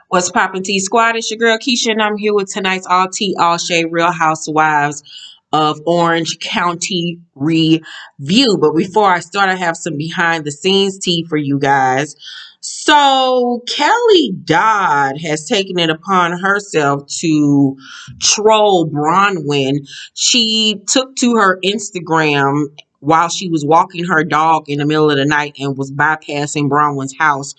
What's poppin' T Squad? It's your girl Keisha, and I'm here with tonight's all tea, all shade, Real Housewives of Orange County review. But before I start, I have some behind the scenes tea for you guys. So Kelly Dodd has taken it upon herself to troll Braunwyn. She took to her Instagram while she was walking her dog in the middle of the night and was bypassing Braunwyn's house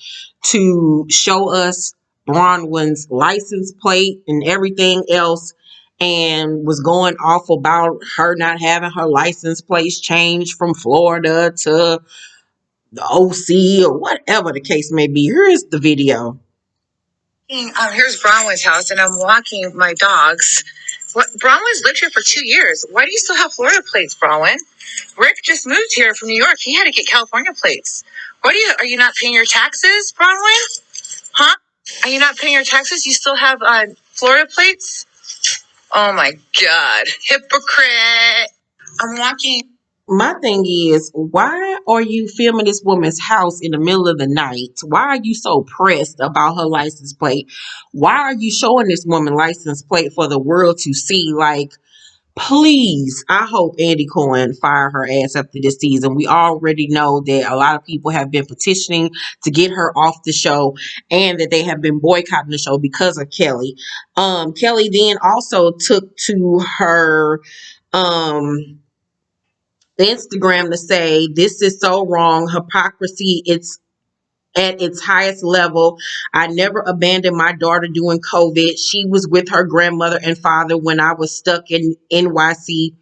to show us Braunwyn's license plate and everything else, and was going off about her not having her license plates changed from Florida to the OC or whatever the case may be. Here is the video. Here's Braunwyn's house, and I'm walking my dogs. Braunwyn's lived here for 2 years. Why do you still have Florida plates, Braunwyn? Rick just moved here from New York. He had to get California plates. Are you not paying your taxes, Braunwyn? Huh? Are you not paying your taxes? You still have Florida plates? Oh my God. Hypocrite. I'm walking. My thing is, why are you filming this woman's house in the middle of the night? Why are you so pressed about her license plate? Why are you showing this woman license plate for the world to see? Like, please, I hope Andy Cohen fire her ass after this season. We already know that a lot of people have been petitioning to get her off the show, and that they have been boycotting the show because of Kelly. Kelly then also took to her Instagram to say, "This is so wrong. Hypocrisy, it's at its highest level. I never abandoned my daughter during COVID. She was with her grandmother and father when I was stuck in NYC.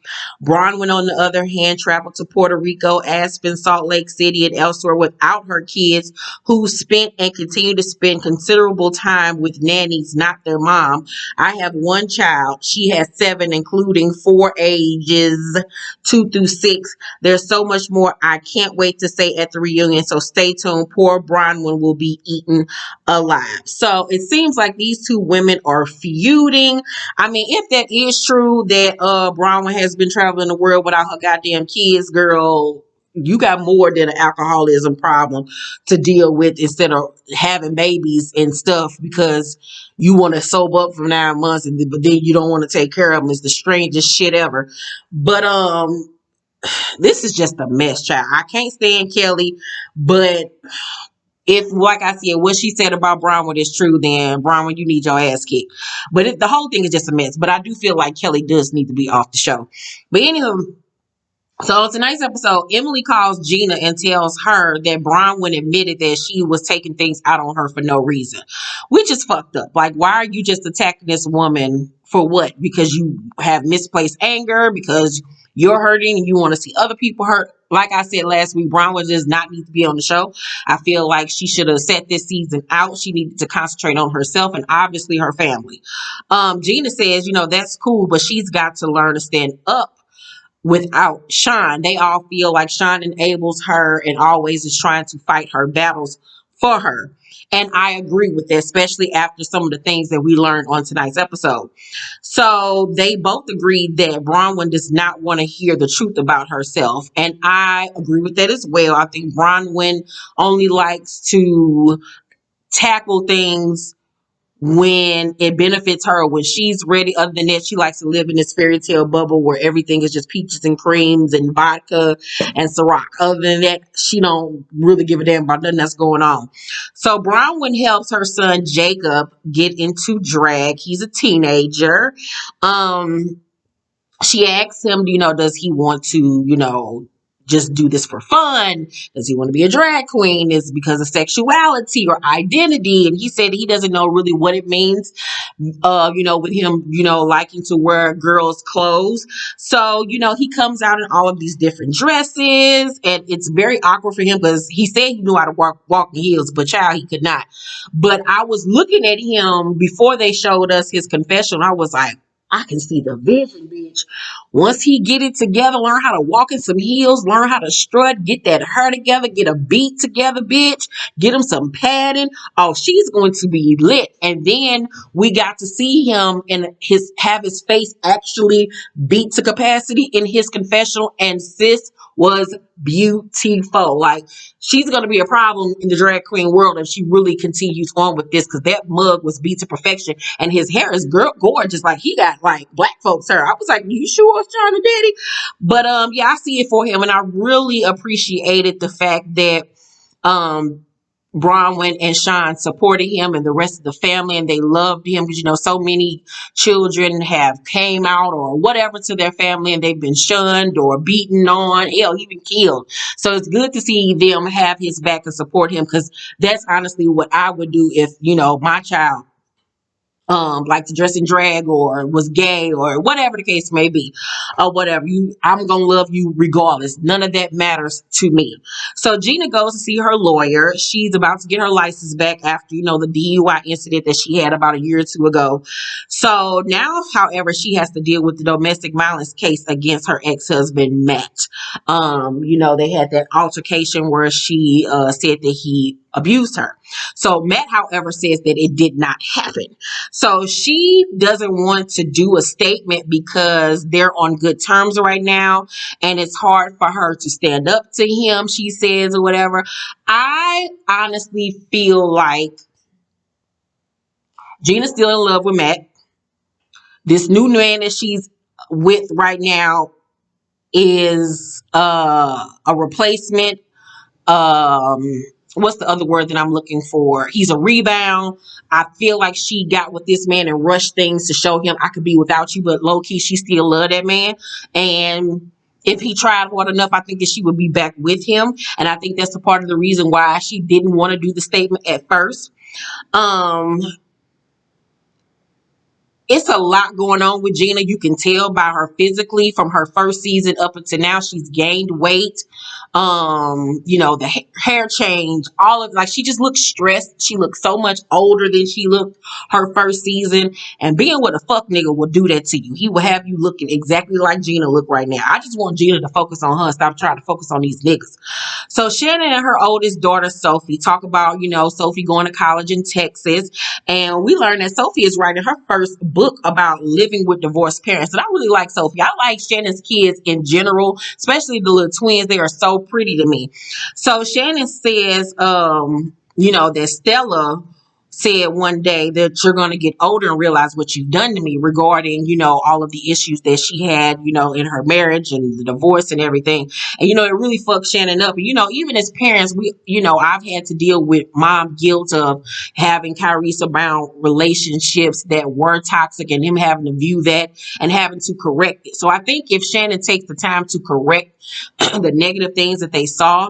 Braunwyn, on the other hand, traveled to Puerto Rico, Aspen, Salt Lake City, and elsewhere without her kids, who spent and continue to spend considerable time with nannies, not their mom. I have one child. She has 7, including 4 ages 2 through 6. There's so much more I can't wait to say at the reunion, so stay tuned. Poor Braunwyn will be eaten alive." So it seems like these two women are feuding. I mean, if that is true that Braunwyn has been traveling the world without her goddamn kids, girl, you got more than an alcoholism problem to deal with instead of having babies and stuff because you want to sober up for 9 months, but then you don't want to take care of them. It's the strangest shit ever. But this is just a mess, child. I can't stand Kelly, but if, like I said, what she said about Braunwyn is true, then Braunwyn, you need your ass kicked. But the whole thing is just a mess. But I do feel like Kelly does need to be off the show. But anywho, so tonight's episode, Emily calls Gina and tells her that Braunwyn admitted that she was taking things out on her for no reason, which is fucked up. Like, why are you just attacking this woman for what? Because you have misplaced anger, because you're hurting and you want to see other people hurt. Like I said last week, Braunwyn does not need to be on the show. I feel like she should have set this season out. She needed to concentrate on herself and obviously her family. Gina says, that's cool, but she's got to learn to stand up without Sean. They all feel like Sean enables her and always is trying to fight her battles for her. And I agree with that, especially after some of the things that we learned on tonight's episode. So they both agreed that Braunwyn does not want to hear the truth about herself. And I agree with that as well. I think Braunwyn only likes to tackle things when it benefits her, when she's ready. Other than that, she likes to live in this fairy tale bubble where everything is just peaches and creams and vodka and Ciroc. Other than that, she don't really give a damn about nothing that's going on. So Braunwyn helps her son Jacob get into drag. He's a teenager. She asks him, does he want to, just do this for fun? Does he want to be a drag queen? Is it because of sexuality or identity? And he said he doesn't know really what it means, with him, liking to wear girls' clothes. So, he comes out in all of these different dresses, and it's very awkward for him because he said he knew how to walk in heels, but child, he could not. But I was looking at him before they showed us his confession. I was like, I can see the vision, bitch. Once he get it together, learn how to walk in some heels, learn how to strut, get that hair together, get a beat together, bitch. Get him some padding. Oh, she's going to be lit. And then we got to see him and have his face actually beat to capacity in his confessional. And sis was beautiful. Like, she's going to be a problem in the drag queen world if she really continues on with this, because that mug was beat to perfection, and his hair is gorgeous. Like, he got like black folks hair. I was like, you sure it's China Daddy? But yeah, I see it for him, and I really appreciated the fact that um Braunwyn and Sean supported him and the rest of the family, and they loved him, because so many children have came out or whatever to their family, and they've been shunned or beaten on, hell, even killed. So it's good to see them have his back and support him, because that's honestly what I would do if my child like to dress in drag or was gay or whatever the case may be, or whatever. I'm gonna love you regardless. None of that matters to me. So Gina goes to see her lawyer. She's about to get her license back after the DUI incident that she had about a year or two ago. So now, however, she has to deal with the domestic violence case against her ex-husband Matt. They had that altercation where she said that he abused her. So Matt, however, says that it did not happen. So she doesn't want to do a statement because they're on good terms right now, and it's hard for her to stand up to him, she says, or whatever. I honestly feel like Gina's still in love with Matt. This new man that she's with right now is a replacement. What's the other word that I'm looking for? He's a rebound. I feel like she got with this man and rushed things to show him I could be without you, but low key she still loved that man. And if he tried hard enough, I think that she would be back with him. And I think that's a part of the reason why she didn't want to do the statement at first. It's a lot going on with Gina. You can tell by her physically from her first season up until now. She's gained weight. The hair change, all of, like, she just looks stressed. She looks so much older than she looked her first season. And being with a fuck nigga will do that to you. He will have you looking exactly like Gina look right now. I just want Gina to focus on her and stop trying to focus on these niggas. So Shannon and her oldest daughter Sophie talk about, Sophie going to college in Texas. And we learned that Sophie is writing her first book about living with divorced parents. And I really like Sophie. I like Shannon's kids in general, especially the little twins. They are so pretty to me. So Shannon says, that Stella said one day that you're going to get older and realize what you've done to me, regarding, all of the issues that she had, in her marriage and the divorce and everything. And, it really fucked Shannon up. And, even as parents, I've had to deal with mom guilt of having Kyrese around relationships that were toxic, and him having to view that and having to correct it. So I think if Shannon takes the time to correct the negative things that they saw,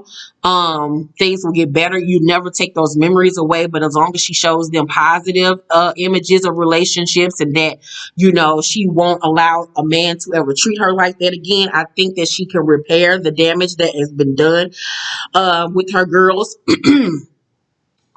things will get better. You never take those memories away, but as long as she shows them positive images of relationships, and that she won't allow a man to ever treat her like that again, I think that she can repair the damage that has been done with her girls.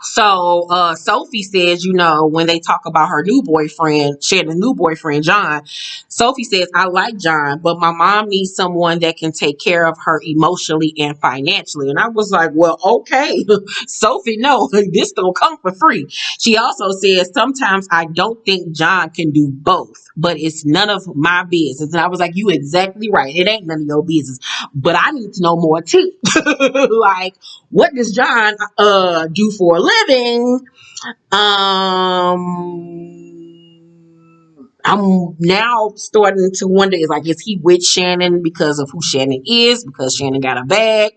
So Sophie says, when they talk about her new boyfriend, Shannon's new boyfriend, John, Sophie says, I like John, but my mom needs someone that can take care of her emotionally and financially. And I was like, well, okay, Sophie, no, this don't come for free. She also says, sometimes I don't think John can do both, but it's none of my business. And I was like, you exactly right. It ain't none of your business, but I need to know more too. Like, what does John do for a living? I'm now starting to wonder, is he with Shannon because of who Shannon is, because Shannon got a bag?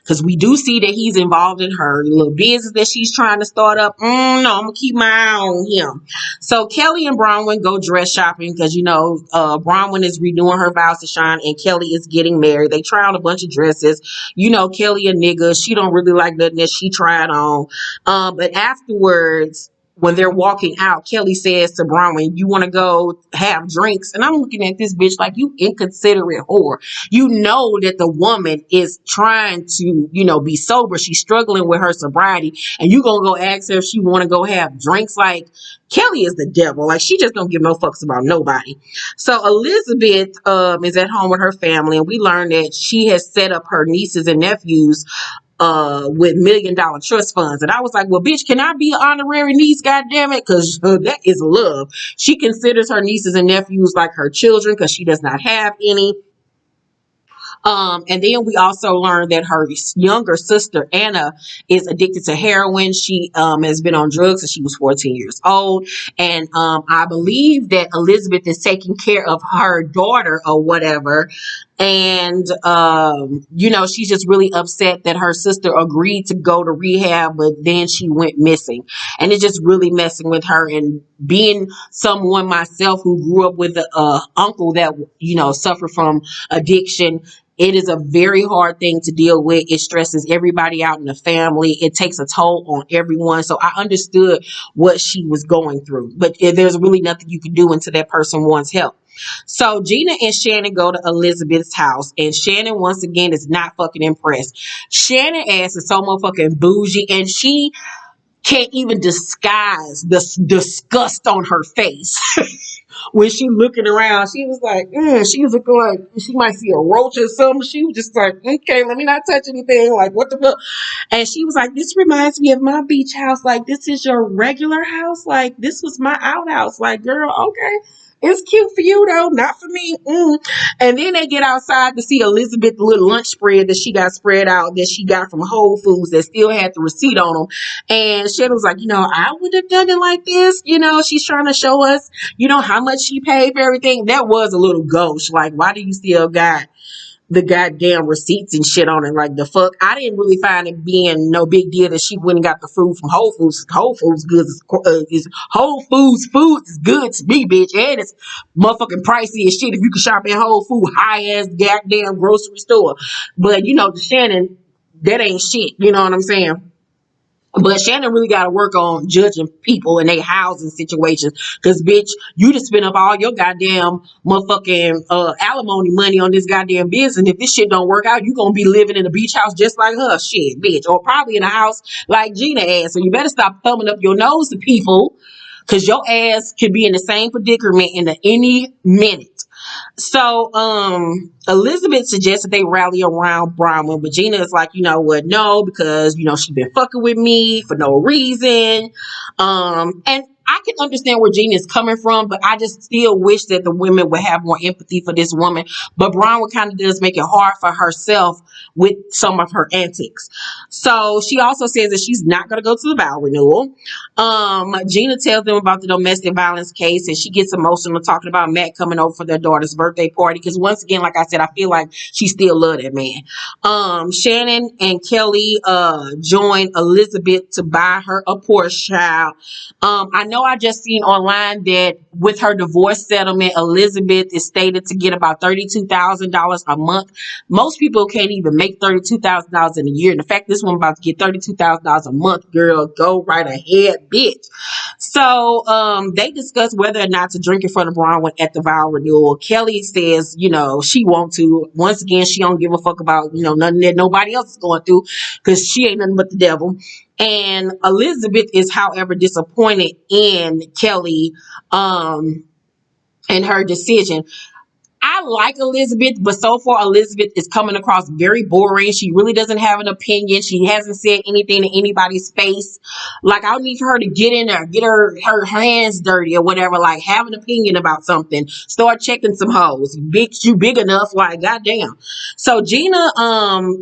Because we do see that he's involved in her little business that she's trying to start up. No, I'm going to keep my eye on him. So Kelly and Braunwyn go dress shopping because, Braunwyn is renewing her vows to Sean, and Kelly is getting married. They try on a bunch of dresses. Kelly a nigga. She don't really like nothing that she tried on. But afterwards, when they're walking out, Kelly says to Braunwyn, you want to go have drinks? And I'm looking at this bitch like, you inconsiderate whore. You know that the woman is trying to, be sober. She's struggling with her sobriety. And you going to go ask her if she want to go have drinks? Like, Kelly is the devil. Like, she just don't give no fucks about nobody. So Elizabeth is at home with her family. And we learned that she has set up her nieces and nephews with $1 million trust funds. And I was like, well, bitch, can I be an honorary niece? God damn it. Because that is love. She considers her nieces and nephews like her children because she does not have any. And then we also learned that her younger sister Anna is addicted to heroin. She has been on drugs since she was 14 years old, and I believe that Elizabeth is taking care of her daughter or whatever. And she's just really upset that her sister agreed to go to rehab, but then she went missing, and it's just really messing with her. And being someone myself who grew up with a uncle that suffered from addiction, it is a very hard thing to deal with. It stresses everybody out in the family. It takes a toll on everyone. So I understood what she was going through, but there's really nothing you can do until that person wants help. So Gina and Shannon go to Elizabeth's house, and Shannon once again is not fucking impressed. Shannon ass is so motherfucking bougie, and she can't even disguise the disgust on her face. When she looking around, she was like, she was looking like she might see a roach or something. She was just like, okay, let me not touch anything. Like, what the fuck? And she was like, this reminds me of my beach house. Like, this is your regular house. Like, this was my outhouse. Like, girl, okay. It's cute for you though, not for me. And then they get outside to see Elizabeth, the little lunch spread that she got spread out that she got from Whole Foods that still had the receipt on them. And Shannon was like, I would have done it like this. She's trying to show us, how much she paid for everything. That was a little gauche. Like, why do you still got the goddamn receipts and shit on it? Like, the fuck? I didn't really find it being no big deal that she went and got the food from Whole Foods. Whole Foods goods is Whole Foods food is good to me, bitch, and it's motherfucking pricey as shit if you can shop at Whole Food high ass goddamn grocery store. But to Shannon, that ain't shit. You know what I'm saying? But Shannon really got to work on judging people in their housing situations. Because, bitch, you just spent up all your goddamn motherfucking alimony money on this goddamn business. And if this shit don't work out, you going to be living in a beach house just like her, shit, bitch. Or probably in a house like Gina ass. So you better stop thumbing up your nose to people. Because your ass could be in the same predicament in any minute. So Elizabeth suggests that they rally around Braunwyn, but Gina is like, what, no, because she been fucking with me for no reason. And I can understand where Gina is coming from, but I just still wish that the women would have more empathy for this woman. But Braunwyn kind of does make it hard for herself with some of her antics. So she also says that she's not going to go to the vow renewal. Gina tells them about the domestic violence case, and she gets emotional talking about Matt coming over for their daughter's birthday party. Because once again, like I said, I feel like she still loved that man. Shannon and Kelly join Elizabeth to buy her a Porsche child. I know I just seen online that with her divorce settlement, Elizabeth is stated to get about $32,000 a month. Most people can't even make $32,000 in a year. And the fact this woman about to get $32,000 a month, girl, go right ahead, bitch. So they discuss whether or not to drink in front of Braunwyn at the vow renewal. Kelly says, she want to. Once again, she don't give a fuck about, nothing that nobody else is going through because she ain't nothing but the devil. And Elizabeth is, however, disappointed in Kelly and her decision. I like Elizabeth, but so far Elizabeth is coming across very boring. She really doesn't have an opinion. She hasn't said anything to anybody's face. Like, I need for her to get in there, get her hands dirty or whatever. Like, have an opinion about something. Start checking some hoes. Bitch, you big enough. Like, goddamn. So Gina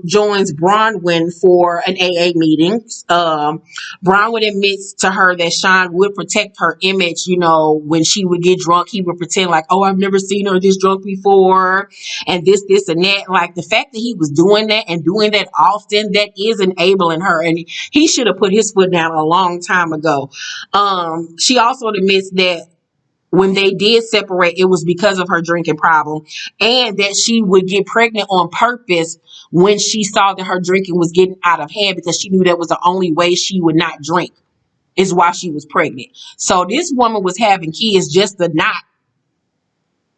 joins Braunwyn for an AA meeting. Braunwyn admits to her that Sean would protect her image. When she would get drunk, he would pretend like, oh, I've never seen her this drunk before, and this and that. Like, the fact that he was doing that and doing that often, that is enabling her, and he should have put his foot down a long time ago. She also admits that when they did separate, it was because of her drinking problem, and that she would get pregnant on purpose when she saw that her drinking was getting out of hand, because she knew that was the only way she would not drink, is why she was pregnant. So this woman was having kids just to not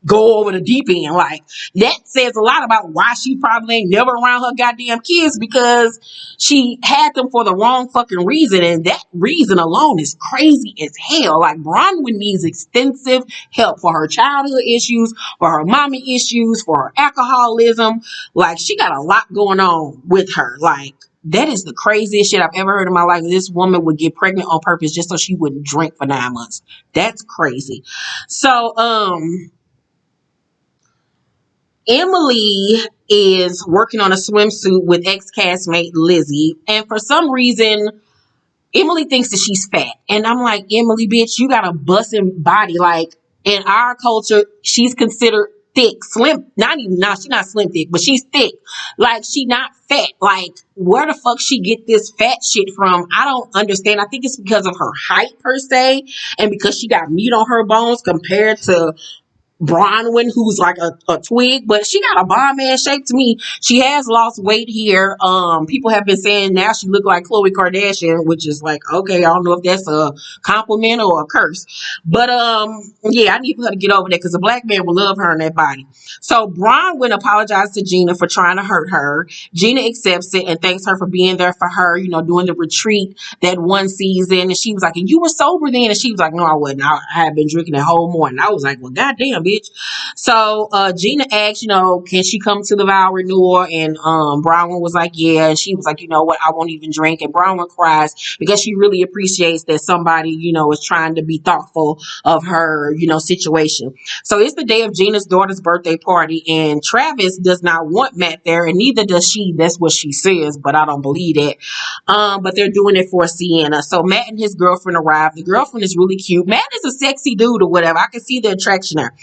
go over the deep end. Like, that says a lot about why she probably ain't never around her goddamn kids, because she had them for the wrong fucking reason, and that reason alone is crazy as hell. Like, Braunwyn needs extensive help for her childhood issues, for her mommy issues, for her alcoholism. Like, she got a lot going on with her. Like, that is the craziest shit I've ever heard in my life. This woman would get pregnant on purpose just so she wouldn't drink for 9 months. That's crazy. So, Emily is working on a swimsuit with ex-castmate Lizzie, and for some reason Emily thinks that she's fat. And I'm like, Emily, bitch, you got a busting body. Like, in our culture, she's considered thick, slim. Not even now, she's not slim thick, but she's thick. Like, she not fat. Like, where the fuck she get this fat shit from? I don't understand. I think it's because of her height per se, and because she got meat on her bones compared to Braunwyn, who's like a twig, but she got a bomb ass shape to me. She has lost weight here. People have been saying now she look like Khloe Kardashian, which is like, okay, I don't know if that's a compliment or a curse. But yeah, I need for her to get over that because a black man will love her in that body. So Braunwyn apologized to Gina for trying to hurt her. Gina accepts it and thanks her for being there for her, you know, doing the retreat that one season. And she was like, and you were sober then? And she was like, no, I wasn't. I had been drinking the whole morning. I was like, well, goddamn, bitch. So Gina asked, you know, can she come to the vow renewal? And Braunwyn was like, yeah. And she was like, you know what, I won't even drink. And Braunwyn cries because she really appreciates that somebody, you know, is trying to be thoughtful of her, you know, situation. So it's the day of Gina's daughter's birthday party, and Travis does not want Matt there, and neither does she. That's what she says, but I don't believe it. But they're doing it for Sienna. So Matt and his girlfriend arrive. The girlfriend is really cute. Matt is a sexy dude or whatever. I can see the attraction there.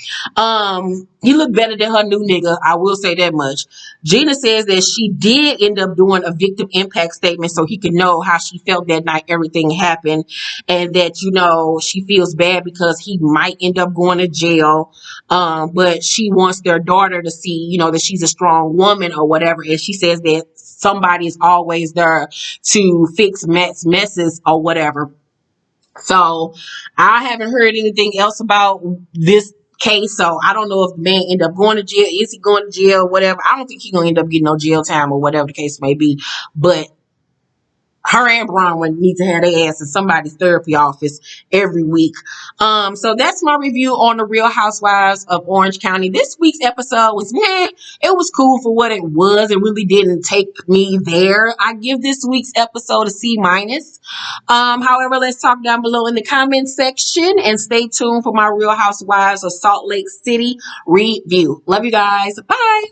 He looked better than her new nigga. I will say that much. Gina says that she did end up doing a victim impact statement so he could know how she felt that night everything happened, and that, you know, she feels bad because he might end up going to jail. But she wants their daughter to see, you know, that she's a strong woman or whatever. And she says that somebody is always there to fix Matt's messes or whatever. So I haven't heard anything else about this case. So I don't know if the man end up going to jail. Is he going to jail? Whatever. I don't think he's going to end up getting no jail time or whatever the case may be. But her and Braunwyn need to have their ass in somebody's therapy office every week. So that's my review on the Real Housewives of Orange County. This week's episode was it was cool for what it was. It really didn't take me there. I give this week's episode a C minus. However, let's talk down below in the comment section and stay tuned for my Real Housewives of Salt Lake City review. Love you guys. Bye.